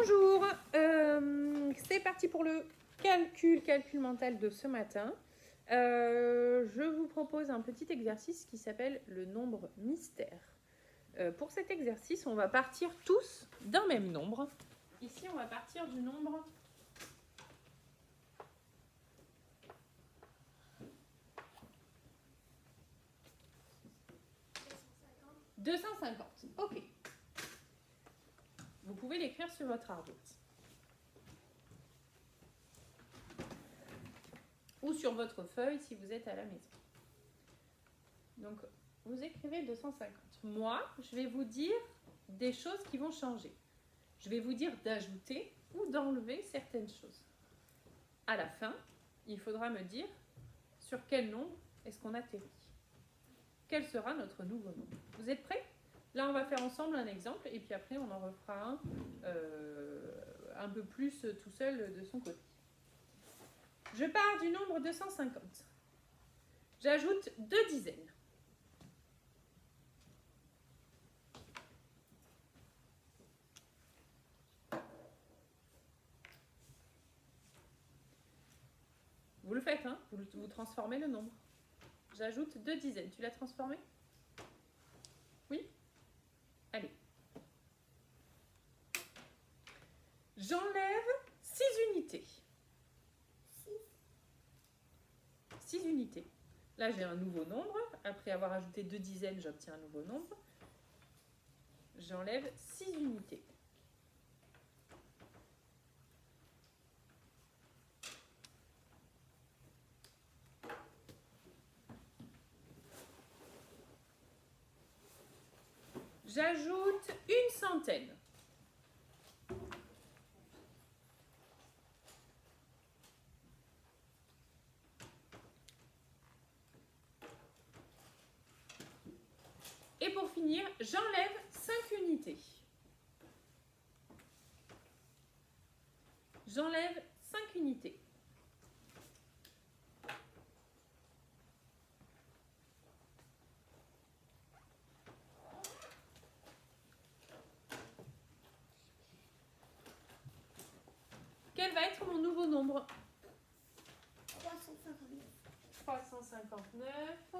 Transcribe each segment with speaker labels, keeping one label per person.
Speaker 1: Bonjour, c'est parti pour le calcul mental de ce matin. Je vous propose un petit exercice qui s'appelle le nombre mystère. Pour cet exercice, on va partir tous d'un même nombre. Ici, on va partir du nombre 250. Ok. Vous pouvez l'écrire sur votre ardoise. Ou sur votre feuille si vous êtes à la maison. Donc, vous écrivez 250. Moi, je vais vous dire des choses qui vont changer. Je vais vous dire d'ajouter ou d'enlever certaines choses. À la fin, il faudra me dire sur quel nombre est-ce qu'on atterrit. Quel sera notre nouveau nombre? Vous êtes prêts? Là, on va faire ensemble un exemple et puis après, on en refera un peu plus tout seul de son côté. Je pars du nombre 250. J'ajoute 2 dizaines. Vous le faites, hein? Vous transformez le nombre. J'ajoute 2 dizaines. Tu l'as transformé? Oui? Allez. J'enlève 6 unités. 6 unités. Là, j'ai un nouveau nombre. Après avoir ajouté 2 dizaines, j'obtiens un nouveau nombre. J'enlève 6 unités. J'ajoute une centaine. Et pour finir, j'enlève 5 unités. J'enlève 5 unités. Quel va être mon nouveau nombre?
Speaker 2: 359.
Speaker 1: 359.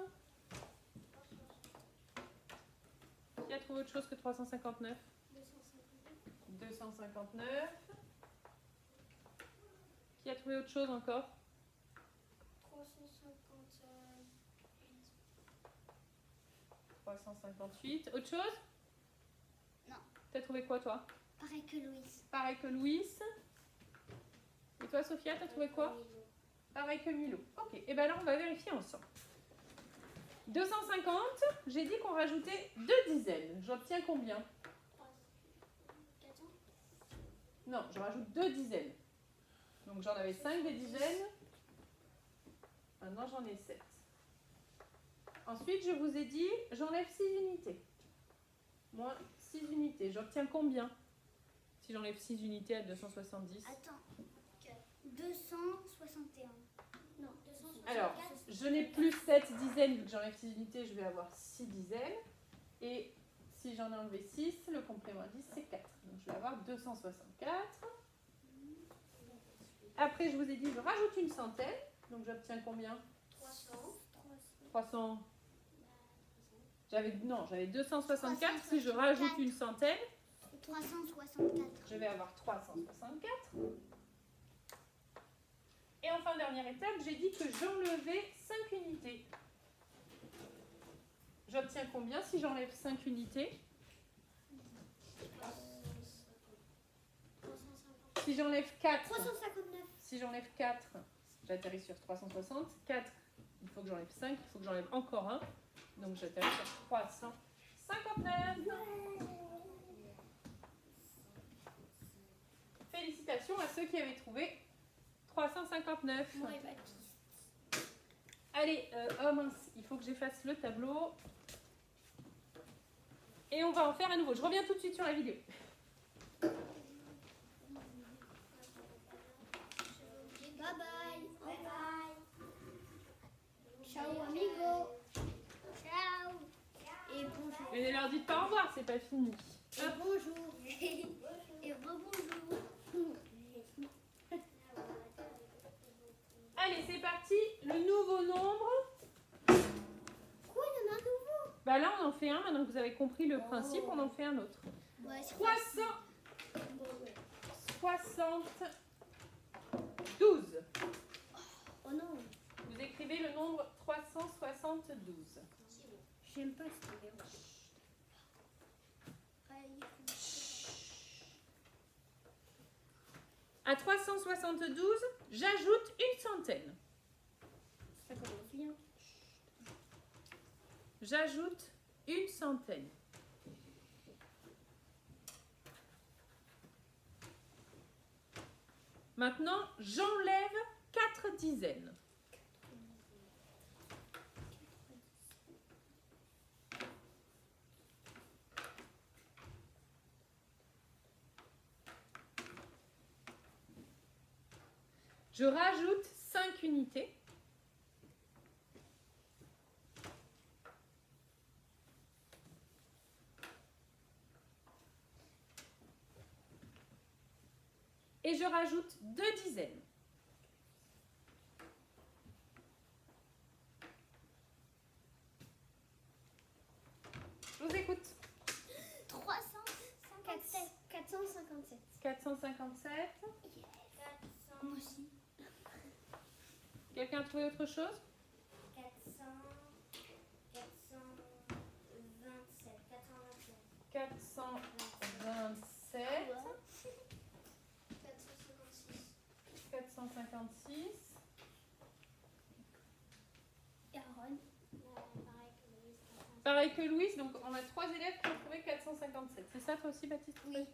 Speaker 1: Qui a trouvé autre chose que 359? 259. Qui a trouvé autre chose encore? 358. Autre chose?
Speaker 2: Non.
Speaker 1: T'as trouvé quoi, toi?
Speaker 2: Pareil que Louise.
Speaker 1: Pareil que Louis. Et toi, Sophia, t'as trouvé quoi? Pareil que Milo. Ok, et bien là, on va vérifier ensemble. 250, j'ai dit qu'on rajoutait 2 dizaines. J'obtiens combien?
Speaker 2: 400.
Speaker 1: Non, je rajoute 2 dizaines. Donc j'en avais 5 des dizaines. Maintenant, j'en ai 7. Ensuite, je vous ai dit, j'enlève 6 unités. Moins 6 unités. J'obtiens combien si j'enlève 6 unités à 270?
Speaker 2: Attends. 261. Non, 264.
Speaker 1: Alors, je n'ai plus 7 dizaines, vu que j'enlève 6 unités, je vais avoir 6 dizaines. Et si j'en ai enlevé 6, le complément à 10, c'est 4. Donc je vais avoir 264. Après, je vous ai dit, je rajoute une centaine. Donc j'obtiens combien?
Speaker 2: 300.
Speaker 1: 300. J'avais 264. Si je rajoute une centaine,
Speaker 2: 364.
Speaker 1: je vais avoir 364. Et enfin, dernière étape, j'ai dit que j'enlevais 5 unités. J'obtiens combien si j'enlève 5 unités? Si j'enlève 4,
Speaker 2: 359.
Speaker 1: si j'enlève 4, j'atterris sur 360. 4, il faut que j'enlève 5, il faut que j'enlève encore un. Donc j'atterris sur 359. Félicitations à ceux qui avaient trouvé 359.
Speaker 2: Moi et Baptiste.
Speaker 1: Allez, oh mince, il faut que j'efface le tableau. Et on va en faire à nouveau. Je reviens tout de suite sur la vidéo.
Speaker 2: Bye bye. Bye bye. Ciao amigo. Ciao. Et bonjour.
Speaker 1: Mais ne leur dites pas au revoir, c'est pas fini.
Speaker 2: Et bonjour. Et rebonjour.
Speaker 1: Bah là, on en fait un. Maintenant que vous avez compris le principe, on en fait un autre.
Speaker 2: Ouais, c'est
Speaker 1: 372.
Speaker 2: Oh non,
Speaker 1: Vous écrivez le nombre 372.
Speaker 2: j'aime pas ce numéro.
Speaker 1: À 372, j'ajoute une centaine.
Speaker 2: Ça commence bien.
Speaker 1: J'ajoute une centaine. Maintenant, j'enlève 4 dizaines. Je rajoute 5 unités. Et je rajoute 2 dizaines. Je vous écoute.
Speaker 2: 457.
Speaker 1: 457.
Speaker 2: Moi aussi.
Speaker 1: Quelqu'un a trouvé autre chose? 427. 456.
Speaker 2: Et Aaron.
Speaker 1: Pareil que Louise, donc on a 3 élèves qui ont trouvé 457. C'est ça toi aussi, Baptiste?
Speaker 2: Oui.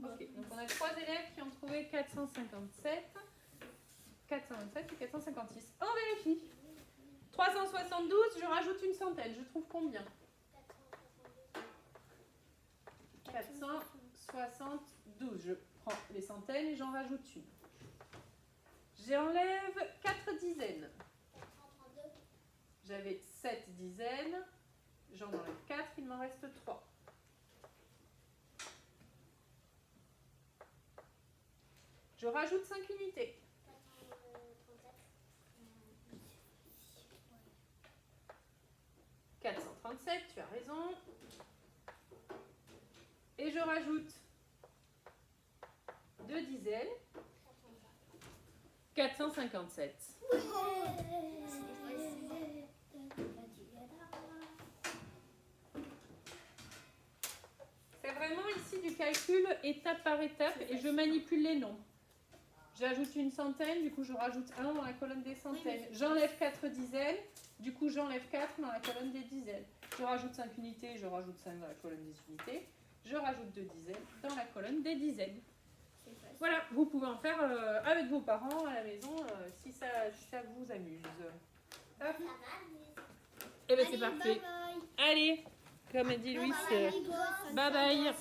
Speaker 1: Ok, donc on a 3 élèves qui ont trouvé 457, 427 et 456. On vérifie. 372, je rajoute une centaine. Je trouve combien? 472. Je prends les centaines et j'en rajoute une. J'enlève 4 dizaines. J'avais 7 dizaines. J'en enlève 4, il m'en reste 3. Je rajoute 5 unités. 437, tu as raison. Et je rajoute 2 dizaines. 457. C'est vraiment ici du calcul étape par étape et je manipule les nombres. J'ajoute une centaine, du coup je rajoute 1 dans la colonne des centaines. J'enlève 4 dizaines, du coup j'enlève 4 dans la colonne des dizaines. Je rajoute 5 unités, je rajoute 5 dans la colonne des unités. Je rajoute 2 dizaines dans la colonne des dizaines. Voilà, vous pouvez en faire avec vos parents à la maison si ça vous amuse. Hop. Et bien c'est parfait.
Speaker 2: Bye bye.
Speaker 1: Allez, comme a dit Louis, bye bye.